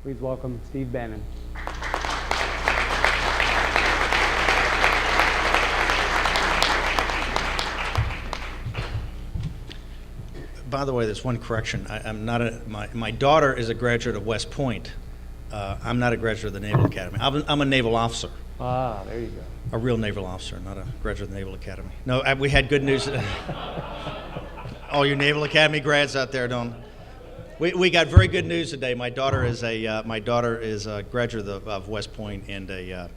Please welcome Steve Bannon. By the way, there's one correction. I'm not my daughter is a graduate of West Point. I'm not a graduate of the Naval Academy. I'm a naval officer. Ah, there you go. A real naval officer, not a graduate of the Naval Academy. No, we had good news. All you Naval Academy grads out there, don't. We got very good news today. My daughter is a graduate of West Point, and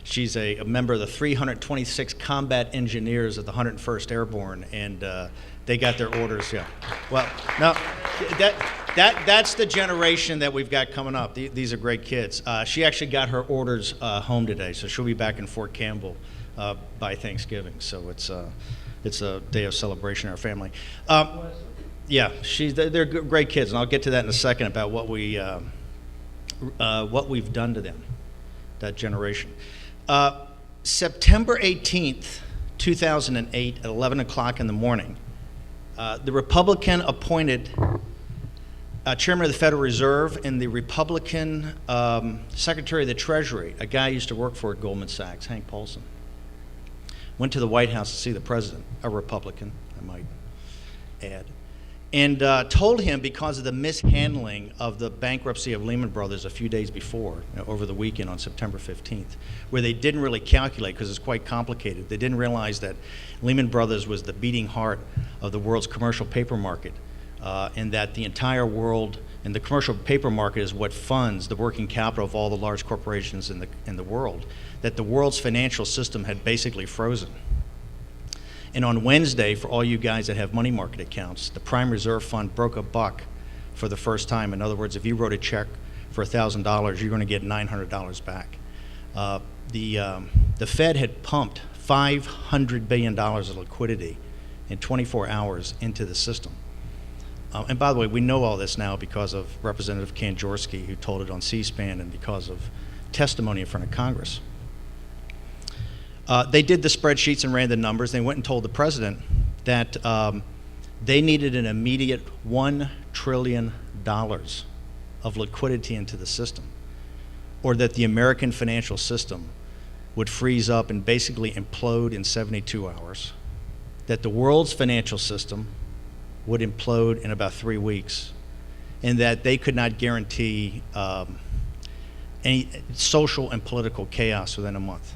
she's a member of the 326 Combat Engineers of the 101st Airborne, and they got their orders. Yeah. Well, no, that's the generation that we've got coming up. These are great kids. She actually got her orders home today, so she'll be back in Fort Campbell by Thanksgiving. So it's a day of celebration in our family. Yeah, they're great kids, and I'll get to that in a second about what we've done to them, that generation. September 18th, 2008, at 11 o'clock in the morning, the Republican appointed Chairman of the Federal Reserve and the Republican Secretary of the Treasury, a guy I used to work for at Goldman Sachs, Hank Paulson, went to the White House to see the president, a Republican, I might add, and told him because of the mishandling of the bankruptcy of Lehman Brothers a few days before, over the weekend on September 15th, where they didn't really calculate, because it's quite complicated. They didn't realize that Lehman Brothers was the beating heart of the world's commercial paper market, and that the entire world, and the commercial paper market is what funds the working capital of all the large corporations in the world, that the world's financial system had basically frozen. And on Wednesday, for all you guys that have money market accounts, the Prime Reserve Fund broke a buck for the first time. In other words, if you wrote a check for $1,000, you're going to get $900 back. The Fed had pumped $500 billion of liquidity in 24 hours into the system. And by the way, we know all this now because of Representative Kanjorski, who told it on C-SPAN, and because of testimony in front of Congress. They did the spreadsheets and ran the numbers. They went and told the president that they needed an immediate $1 trillion of liquidity into the system, or that the American financial system would freeze up and basically implode in 72 hours, that the world's financial system would implode in about 3 weeks, and that they could not guarantee any social and political chaos within a month.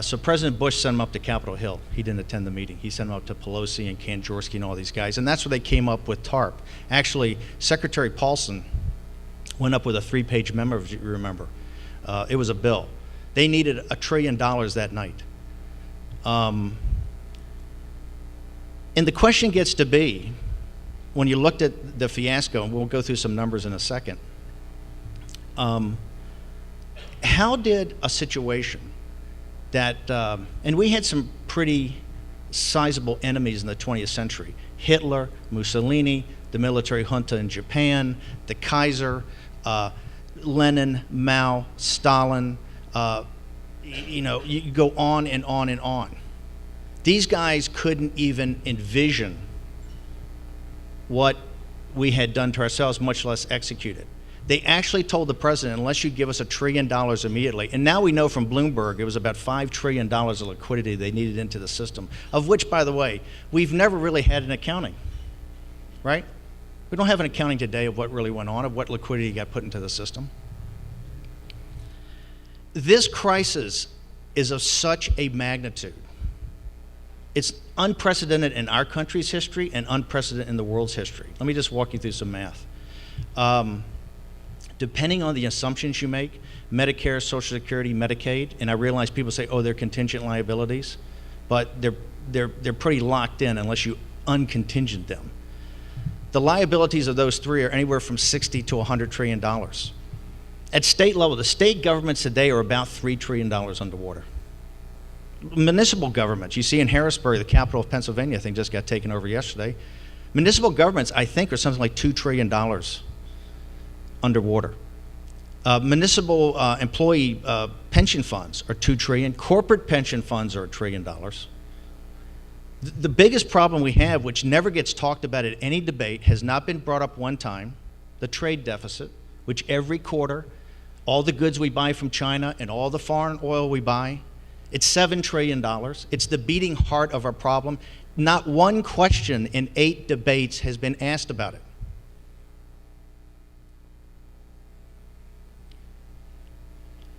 So President Bush sent him up to Capitol Hill. He didn't attend the meeting. He sent him up to Pelosi and Kanjorski and all these guys, and that's where they came up with TARP. Actually, Secretary Paulson went up with a 3-page memo, if you remember. It was a bill. They needed $1 trillion that night. And the question gets to be, when you looked at the fiasco, and we'll go through some numbers in a second, how did a situation that, and we had some pretty sizable enemies in the 20th century, Hitler, Mussolini, the military junta in Japan, the Kaiser, Lenin, Mao, Stalin, you go on and on and on. These guys couldn't even envision what we had done to ourselves, much less execute it. They actually told the president, unless you give us $1 trillion immediately, and now we know from Bloomberg it was about $5 trillion of liquidity they needed into the system, of which, by the way, we've never really had an accounting, right? We don't have an accounting today of what really went on, of what liquidity got put into the system. This crisis is of such a magnitude. It's unprecedented in our country's history and unprecedented in the world's history. Let me just walk you through some math. Depending on the assumptions you make, Medicare, Social Security, Medicaid, and I realize people say, oh, they're contingent liabilities, but they're pretty locked in unless you uncontingent them. The liabilities of those three are anywhere from $60 to $100 trillion. At state level, the state governments today are about $3 trillion underwater. Municipal governments, you see in Harrisburg, the capital of Pennsylvania, I think just got taken over yesterday. Municipal governments, I think, are something like $2 trillion underwater. Municipal employee pension funds are $2 trillion. Corporate pension funds are $1 trillion. The biggest problem we have, which never gets talked about at any debate, has not been brought up one time, the trade deficit, which every quarter, all the goods we buy from China and all the foreign oil we buy, it's $7 trillion. It's the beating heart of our problem. Not one question in 8 debates has been asked about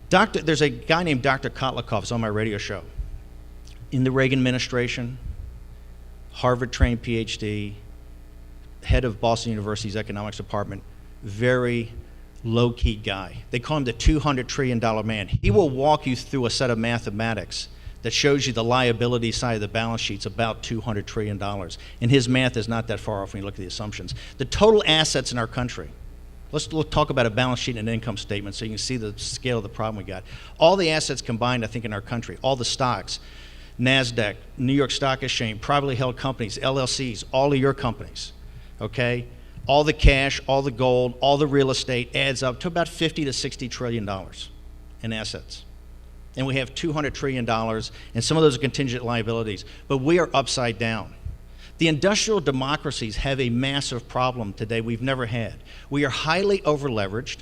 it. There's a guy named Dr. Kotlikov, who's on my radio show. In the Reagan administration, Harvard-trained PhD, head of Boston University's economics department, very low-key guy. They call him the $200 trillion man. He will walk you through a set of mathematics that shows you the liability side of the balance sheet's about $200 trillion. And his math is not that far off when you look at the assumptions. The total assets in our country, let's talk about a balance sheet and an income statement so you can see the scale of the problem we got. All the assets combined, I think, in our country, all the stocks, NASDAQ, New York Stock Exchange, privately held companies, LLCs, all of your companies, okay? All the cash, all the gold, all the real estate adds up to about $50 to $60 trillion in assets. And we have $200 trillion, and some of those are contingent liabilities, but we are upside down. The industrial democracies have a massive problem today we've never had. We are highly over-leveraged.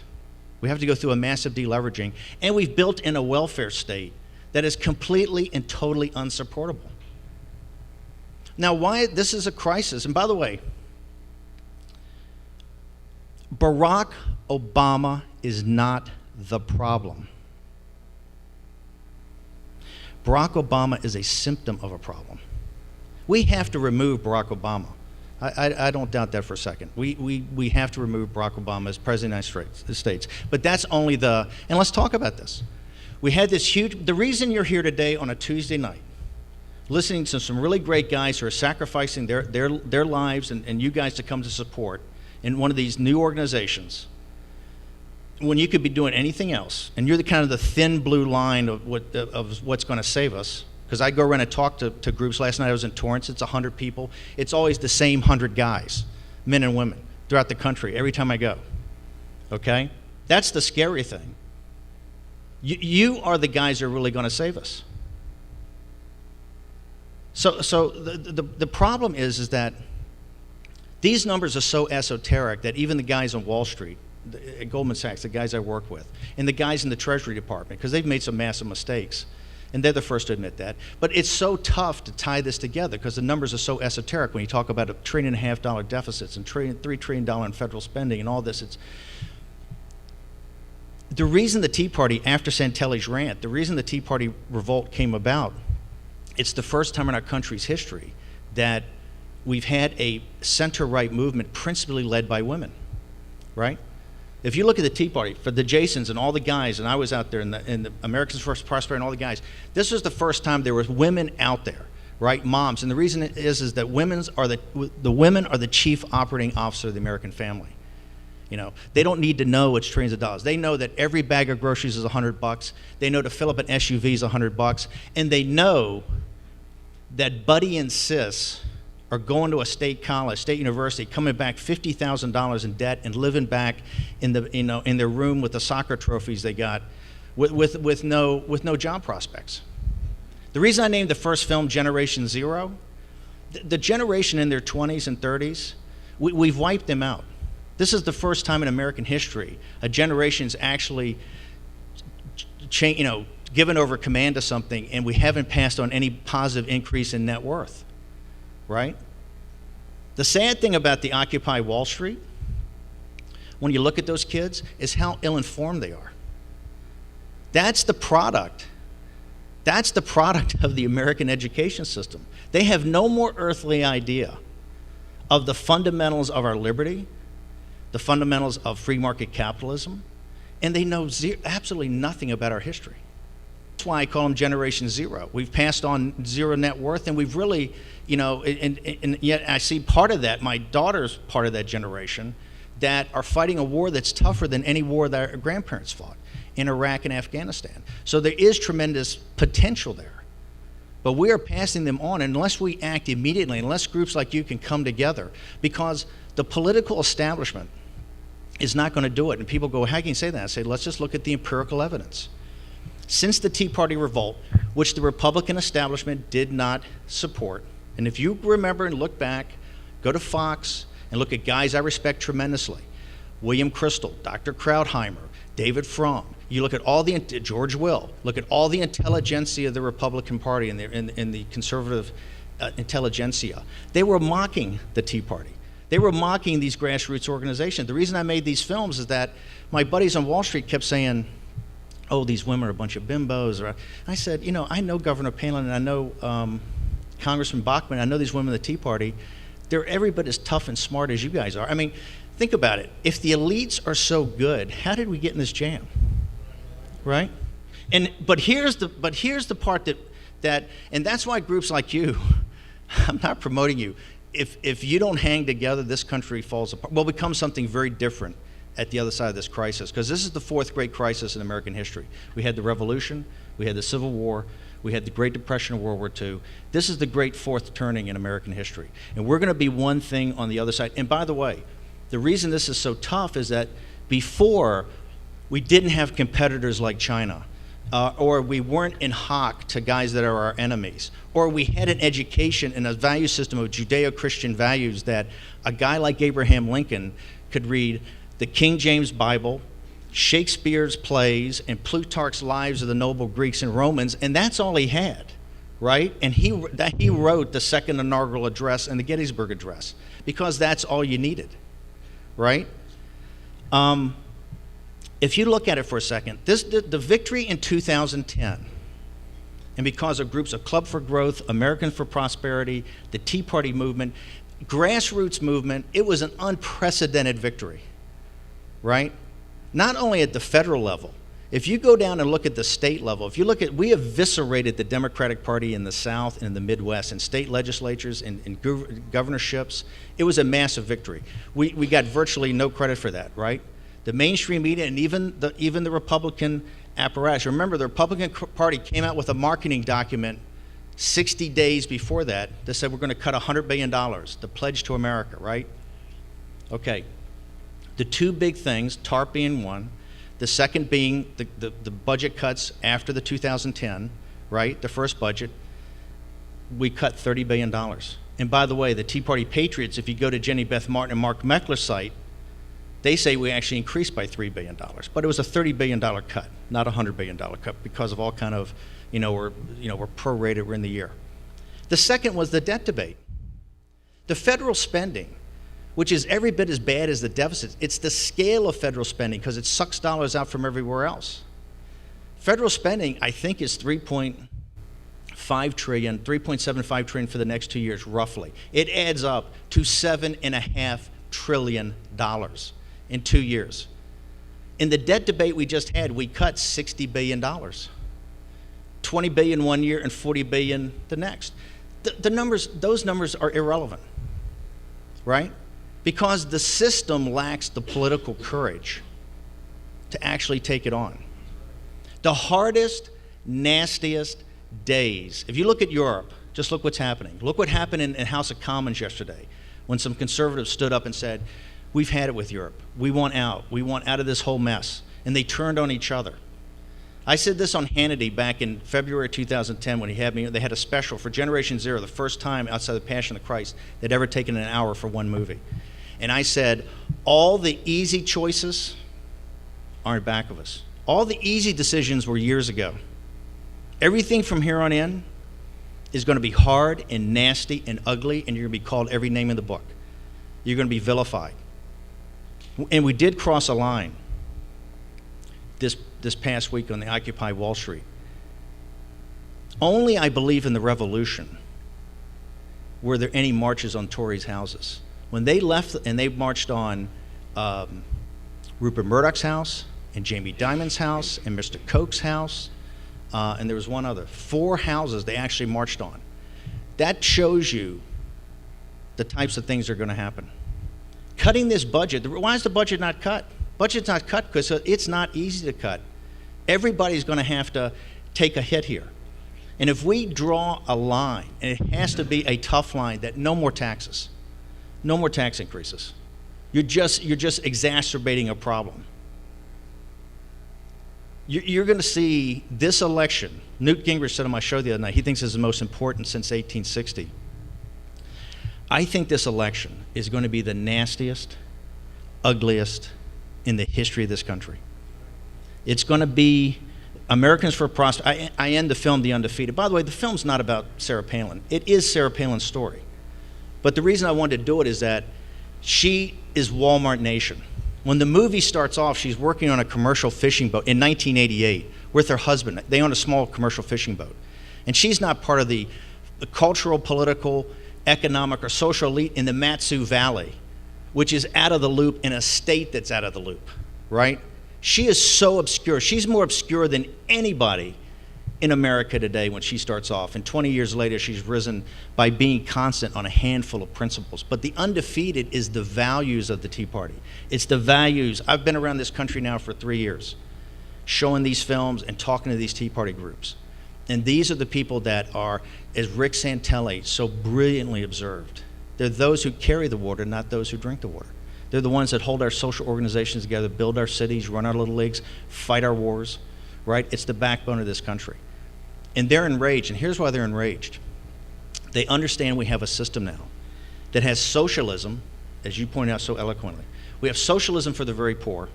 We have to go through a massive deleveraging, and we've built in a welfare state that is completely and totally unsupportable. Now, why this is a crisis, and by the way, Barack Obama is not the problem. Barack Obama is a symptom of a problem. We have to remove Barack Obama. I don't doubt that for a second. We have to remove Barack Obama as President of the United States. But that's only and let's talk about this. We had this the reason you're here today on a Tuesday night, listening to some really great guys who are sacrificing their lives and you guys to come to support in one of these new organizations, when you could be doing anything else, and you're the kind of the thin blue line of what's going to save us. Because I go around and talk to groups. Last night I was in Torrance. It's 100 people. It's always the same 100 guys, men and women, throughout the country every time I go. Okay? That's the scary thing. You are the guys who are really going to save us. So the problem is that these numbers are so esoteric that even the guys on Wall Street, at Goldman Sachs, the guys I work with, and the guys in the Treasury Department, because they've made some massive mistakes, and they're the first to admit that. But it's so tough to tie this together because the numbers are so esoteric when you talk about $1.5 trillion deficits and $3 trillion in federal spending and all this. It's the reason the Tea Party, after Santelli's rant, the reason the Tea Party revolt came about, it's the first time in our country's history that we've had a center-right movement principally led by women, right? If you look at the Tea Party, for the Jasons and all the guys, and I was out there in the Americans First Prosperity and all the guys, this was the first time there were women out there, right? Moms. And the reason is that the women are the chief operating officer of the American family. You know, they don't need to know it's trillions of dollars. They know that every bag of groceries is $100. They know to fill up an SUV is $100. And they know that Buddy and Sis are going to a state college, state university, coming back $50,000 in debt and living back in their room with the soccer trophies they got, with no job prospects. The reason I named the first film Generation Zero, the generation in their 20s and 30s, we've wiped them out. This is the first time in American history a generation's actually given over command to something, and we haven't passed on any positive increase in net worth. Right? The sad thing about the Occupy Wall Street, when you look at those kids, is how ill-informed they are. That's the product. That's the product of the American education system. They have no more earthly idea of the fundamentals of our liberty, the fundamentals of free market capitalism, and they know absolutely nothing about our history. That's why I call them Generation Zero. We've passed on zero net worth, and we've really, and yet I see part of that, my daughter's part of that generation, that are fighting a war that's tougher than any war that our grandparents fought in Iraq and Afghanistan. So there is tremendous potential there. But we are passing them on unless we act immediately, unless groups like you can come together, because the political establishment is not going to do it. And people go, how can you say that? I say, let's just look at the empirical evidence. Since the Tea Party revolt, which the Republican establishment did not support, and if you remember and look back, go to Fox and look at guys I respect tremendously, William Kristol, Dr. Krauthammer, David Fromm. You look at all the, George Will, look at all the intelligentsia of the Republican Party and the conservative intelligentsia. They were mocking the Tea Party. They were mocking these grassroots organizations. The reason I made these films is that my buddies on Wall Street kept saying, oh, these women are a bunch of bimbos. I said, you know, I know Governor Palin and I know Congressman Bachmann, I know these women of the Tea Party. They're every bit as tough and smart as you guys are. I mean, think about it. If the elites are so good, how did we get in this jam? Right? But here's the part that and that's why groups like you, I'm not promoting you. If you don't hang together, this country falls apart. Will become something very different at the other side of this crisis, because this is the fourth great crisis in American history. We had the Revolution, we had the Civil War, we had the Great Depression of World War II. This is the great fourth turning in American history. And we're going to be one thing on the other side. And by the way, the reason this is so tough is that before, we didn't have competitors like China, or we weren't in hock to guys that are our enemies, or we had an education and a value system of Judeo-Christian values that a guy like Abraham Lincoln could read the King James Bible, Shakespeare's plays, and Plutarch's Lives of the Noble Greeks and Romans, and that's all he had, right? And he wrote the Second Inaugural Address and the Gettysburg Address, because that's all you needed, right? If you look at it for a second, the victory in 2010, and because of groups of Club for Growth, Americans for Prosperity, the Tea Party movement, grassroots movement, it was an unprecedented victory, right? Not only at the federal level. If you go down and look at the state level, if you look at, we eviscerated the Democratic Party in the South and in the Midwest, in state legislatures, in governorships. It was a massive victory. We got virtually no credit for that, right? The mainstream media and even the Republican apparatus. Remember, the Republican Party came out with a marketing document 60 days before that that said we're going to cut $100 billion, the pledge to America, right? Okay. The two big things, TARP being one, the second being the budget cuts after the 2010, right? The first budget, we cut $30 billion. And by the way, the Tea Party Patriots, if you go to Jenny Beth Martin and Mark Meckler's site, they say we actually increased by $3 billion. But it was a $30 billion cut, not a $100 billion cut, because of all kind of, we're prorated, we're in the year. The second was the debt debate. The federal spending, which is every bit as bad as the deficit. It's the scale of federal spending, because it sucks dollars out from everywhere else. Federal spending, I think, is $3.5 trillion, $3.75 trillion for the next 2 years, roughly. It adds up to $7.5 trillion in 2 years. In the debt debate we just had, we cut $60 billion. $20 billion 1 year and $40 billion the next. Those numbers are irrelevant, right? Because the system lacks the political courage to actually take it on. The hardest, nastiest days, if you look at Europe, just look what's happening. Look what happened in House of Commons yesterday when some conservatives stood up and said, we've had it with Europe. We want out. We want out of this whole mess. And they turned on each other. I said this on Hannity back in February 2010 when he had me. They had a special for Generation Zero, the first time outside the Passion of the Christ they'd ever taken an hour for one movie. And I said, all the easy choices aren't back of us. All the easy decisions were years ago. Everything from here on in is going to be hard and nasty and ugly, and you're going to be called every name in the book. You're going to be vilified. And we did cross a line this past week on the Occupy Wall Street. Only, I believe, in the revolution were there any marches on Tories' houses. When they left and they marched on Rupert Murdoch's house and Jamie Dimon's house and Mr. Koch's house, and there was one other, 4 houses they actually marched on. That shows you the types of things that are going to happen. Cutting this budget, why is the budget not cut? Budget's not cut because it's not easy to cut. Everybody's going to have to take a hit here. And if we draw a line, and it has to be a tough line, that no more taxes, no more tax increases. You're just exacerbating a problem. You're going to see this election. Newt Gingrich said on my show the other night, he thinks it's the most important since 1860. I think this election is going to be the nastiest, ugliest, in the history of this country. It's going to be Americans for Prosperity. I end the film, The Undefeated. By the way, the film's not about Sarah Palin. It is Sarah Palin's story. But the reason I wanted to do it is that she is Walmart Nation. When the movie starts off, she's working on a commercial fishing boat in 1988 with her husband. They own a small commercial fishing boat. And she's not part of the cultural, political, economic, or social elite in the Matsu Valley, which is out of the loop in a state that's out of the loop, right? She is so obscure. She's more obscure than anybody in America today when she starts off. And 20 years later, she's risen by being constant on a handful of principles. But the undefeated is the values of the Tea Party. It's the values. I've been around this country now for 3 years, showing these films and talking to these Tea Party groups. And these are the people that are, as Rick Santelli so brilliantly observed, they're those who carry the water, not those who drink the water. They're the ones that hold our social organizations together, build our cities, run our little leagues, fight our wars, right? It's the backbone of this country. And they're enraged, and here's why they're enraged. They understand we have a system now that has socialism, as you pointed out so eloquently. We have socialism for the very poor,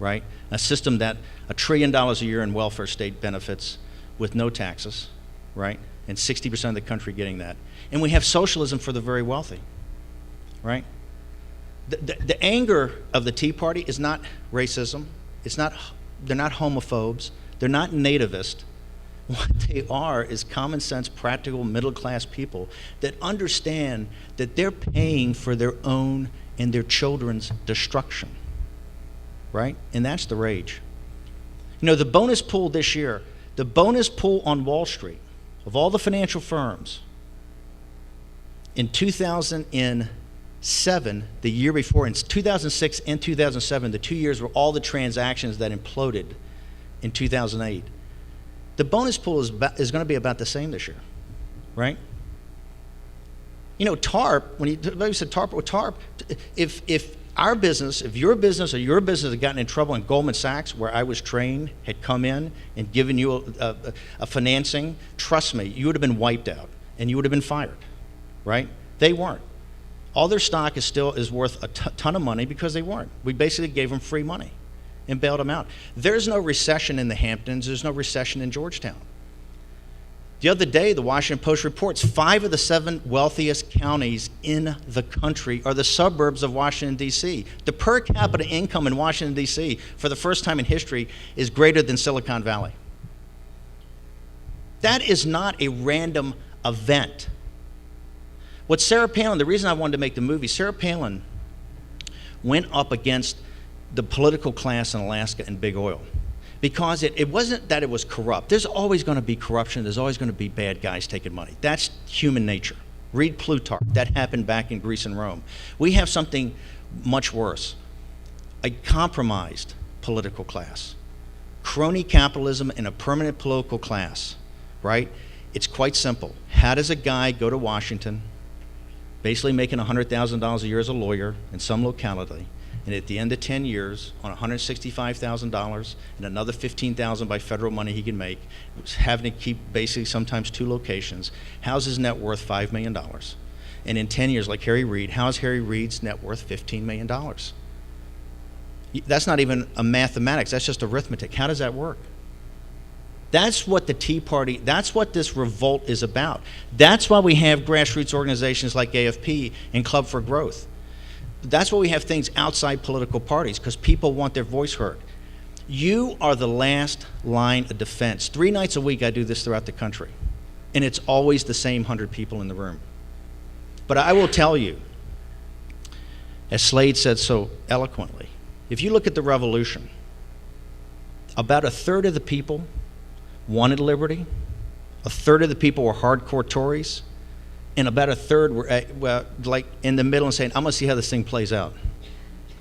right? A system that $1 trillion a year in welfare state benefits with no taxes, right? And 60% of the country getting that. And we have socialism for the very wealthy, right? The anger of the Tea Party is not racism. They're not homophobes. They're not nativist. What they are is common sense, practical, middle-class people that understand that they're paying for their own and their children's destruction, right? And that's the rage. You know, the bonus pool this year, the bonus pool on Wall Street of all the financial firms in 2007, the year before, in 2006 and 2007, the 2 years were all the transactions that imploded in 2008. The bonus pool is going to be about the same this year, right? You know, TARP, when you said TARP, if our business, if your business or your business had gotten in trouble and Goldman Sachs, where I was trained, had come in and given you a financing, trust me, you would have been wiped out and you would have been fired, right? They weren't. All their stock is worth a ton of money because they weren't. We basically gave them free money and bailed them out. There's no recession in the Hamptons. There's no recession in Georgetown. The other day, the Washington Post reports 5 of the 7 wealthiest counties in the country are the suburbs of Washington, D.C. The per capita income in Washington, D.C., for the first time in history, is greater than Silicon Valley. That is not a random event. What Sarah Palin, the reason I wanted to make the movie, Sarah Palin went up against the political class in Alaska and big oil. Because it wasn't that it was corrupt. There's always going to be corruption. There's always going to be bad guys taking money. That's human nature. Read Plutarch. That happened back in Greece and Rome. We have something much worse. A compromised political class. Crony capitalism and a permanent political class, right? It's quite simple. How does a guy go to Washington, basically making $100,000 a year as a lawyer in some locality, and at the end of 10 years, on $165,000 and another $15,000 by federal money he can make, having to keep basically sometimes 2 locations, how's his net worth $5 million? And in 10 years, like Harry Reid, how's Harry Reid's net worth $15 million? That's not even a mathematics, that's just arithmetic. How does that work? That's what the Tea Party, that's what this revolt is about. That's why we have grassroots organizations like AFP and Club for Growth. That's why we have things outside political parties, because people want their voice heard. You are the last line of defense. 3 nights a week I do this throughout the country, and it's always the same 100 people in the room. But I will tell you, as Slade said so eloquently, if you look at the revolution, about 1/3 of the people wanted liberty, 1/3 of the people were hardcore Tories, and about 1/3 were like in the middle and saying, I'm going to see how this thing plays out,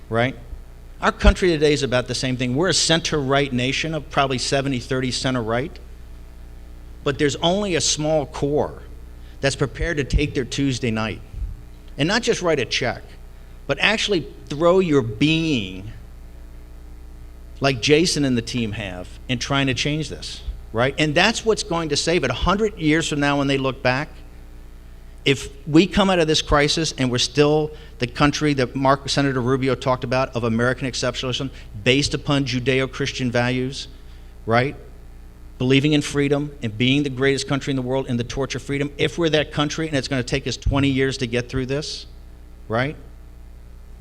right? Our country today is about the same thing. We're a center-right nation of probably 70-30 center-right, but there's only a small core that's prepared to take their Tuesday night and not just write a check, but actually throw your being, like Jason and the team have, in trying to change this, right? And that's what's going to save it. 100 years from now when they look back, If we come out of this crisis and we're still the country that Senator Rubio talked about of American exceptionalism based upon Judeo-Christian values, right? Believing in freedom and being the greatest country in the world in the torch of freedom, if we're that country and it's going to take us 20 years to get through this, right?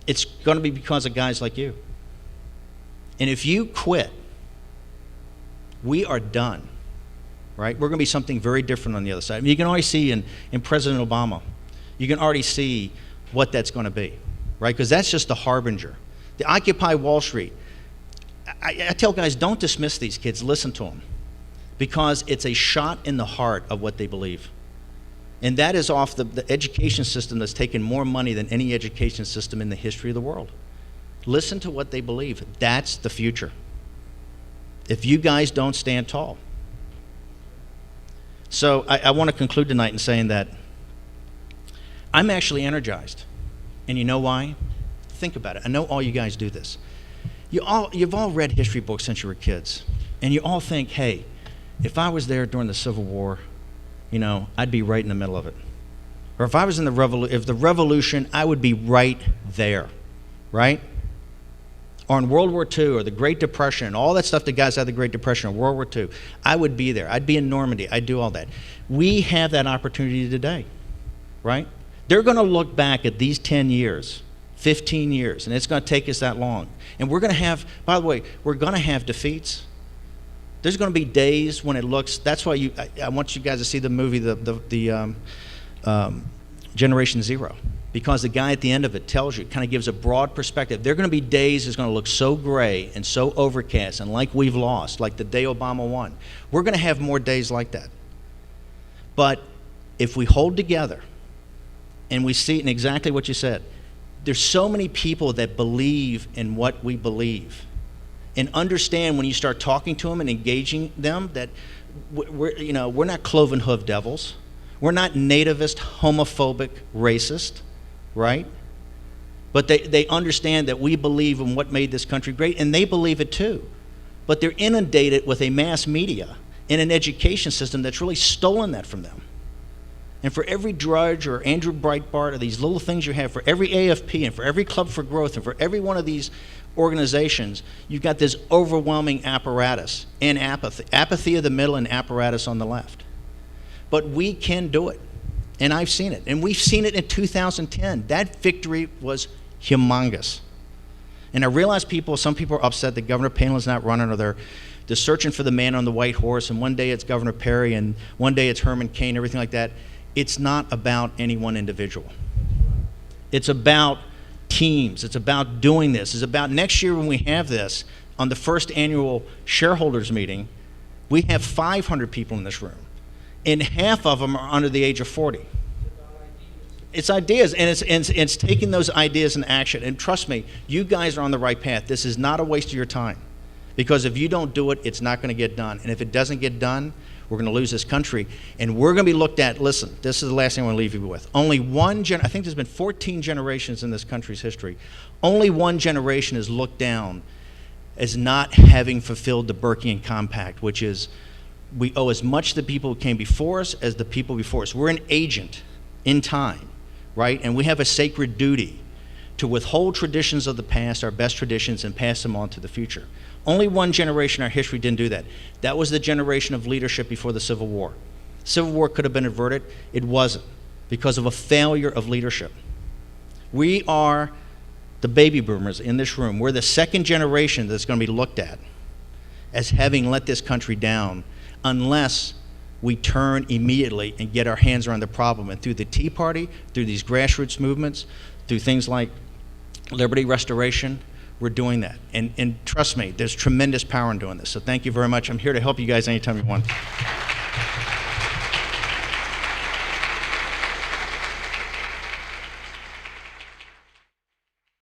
It's going to be because of guys like you. And if you quit, we are done, right? We're going to be something very different on the other side. I mean, you can already see in President Obama, you can already see what that's going to be, right? Because that's just the harbinger. The Occupy Wall Street, I tell guys, don't dismiss these kids, listen to them. Because it's a shot in the heart of what they believe. And that is off the education system that's taken more money than any education system in the history of the world. Listen to what they believe. That's the future. If you guys don't stand tall. So I want to conclude tonight in saying that I'm actually energized. And you know why? Think about it. I know all you guys do this. You've all read history books since you were kids. And you all think, hey, if I was there during the Civil War, you know, I'd be right in the middle of it. Or if I was in the revolution, I would be right there, right? Or in World War II or the Great Depression, all that stuff the guys had the Great Depression or World War II, I would be there. I'd be in Normandy. I'd do all that. We have that opportunity today, right? They're going to look back at these 10 years, 15 years, and it's going to take us that long. And we're going to have, by the way, we're going to have defeats. There's going to be days when it looks, that's why I want you guys to see the movie, the Generation Zero, because the guy at the end of it tells you, kind of gives a broad perspective. There are going to be days that's going to look so gray and so overcast and like we've lost, like the day Obama won. We're going to have more days like that. But if we hold together and we see it in exactly what you said, there's so many people that believe in what we believe. And understand when you start talking to them and engaging them that we're not cloven hoof devils. We're not nativist, homophobic, racist, right? But they understand that we believe in what made this country great, and they believe it too. But they're inundated with a mass media and an education system that's really stolen that from them. And for every Drudge or Andrew Breitbart or these little things you have, for every AFP and for every Club for Growth and for every one of these organizations, you've got this overwhelming apparatus and apathy of the middle and apparatus on the left. But we can do it, and I've seen it, and we've seen it in 2010. That victory was humongous. And I realize some people are upset that Governor Palin's not running, or they're searching for the man on the white horse, and one day it's Governor Perry, and one day it's Herman Cain, everything like that. It's not about any one individual. It's about teams. It's about doing this. It's about next year when we have this, on the first annual shareholders meeting, we have 500 people in this room, and half of them are under the age of 40. It's ideas, and it's taking those ideas in action. And trust me, you guys are on the right path. This is not a waste of your time, because if you don't do it, it's not going to get done. And if it doesn't get done, we're going to lose this country, and we're going to be looked at. Listen, this is the last thing I want to leave you with. Only one I think there's been 14 generations in this country's history. Only one generation is looked down as not having fulfilled the Burkean Compact, which is we owe as much to the people who came before us as the people before us. We're an agent in time, right? And we have a sacred duty to withhold traditions of the past, our best traditions, and pass them on to the future. Only one generation in our history didn't do that. That was the generation of leadership before the Civil War. Civil War could have been averted. It wasn't, because of a failure of leadership. We are the baby boomers in this room. We're the second generation that's going to be looked at as having let this country down, unless we turn immediately and get our hands around the problem. And through the Tea Party, through these grassroots movements, through things like Liberty Restoration, we're doing that. And trust me, there's tremendous power in doing this. So thank you very much. I'm here to help you guys anytime you want.